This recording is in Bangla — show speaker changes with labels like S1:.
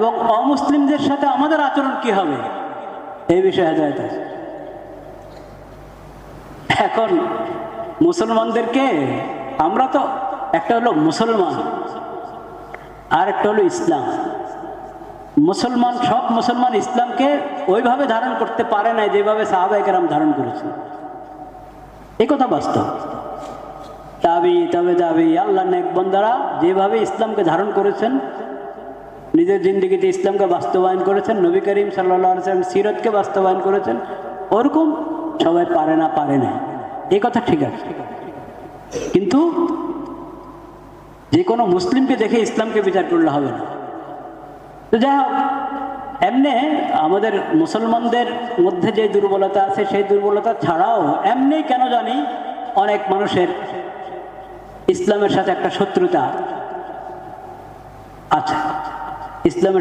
S1: এবং অমুসলিমদের সাথে আমাদের আচরণ কি হবে এই বিষয়ে হেদায়েত আছে। এখন মুসলমানদেরকে আমরা তো একটা হলো মুসলমান আর একটা হলো ইসলাম। মুসলমান সব মুসলমান ইসলামকে ওইভাবে ধারণ করতে পারে না যেভাবে সাহাবায়ে কেরাম ধারণ করেছেন, এই কথা বাস্তব। তাবি তবে দাবি আল্লাহ নেক বান্দারা যেভাবে ইসলামকে ধারণ করেছেন, নিজের জিন্দেগিতে ইসলামকে বাস্তবায়ন করেছেন, নবী করিম সাল্লাল্লাহু আলাইহি ওয়াসাল্লাম সিরাতকে বাস্তবায়ন করেছেন, ওরকম সবাই পারে না, এই কথা ঠিক আছে। কিন্তু যে কোনো মুসলিমকে দেখে ইসলামকে বিচার করলে হবে না। তো যাই হোক, এমনি আমাদের মুসলমানদের মধ্যে যে দুর্বলতা আছে সেই দুর্বলতা ছাড়াও এমনি কেন জানি অনেক মানুষের ইসলামের সাথে একটা শত্রুতা আছে। ইসলামের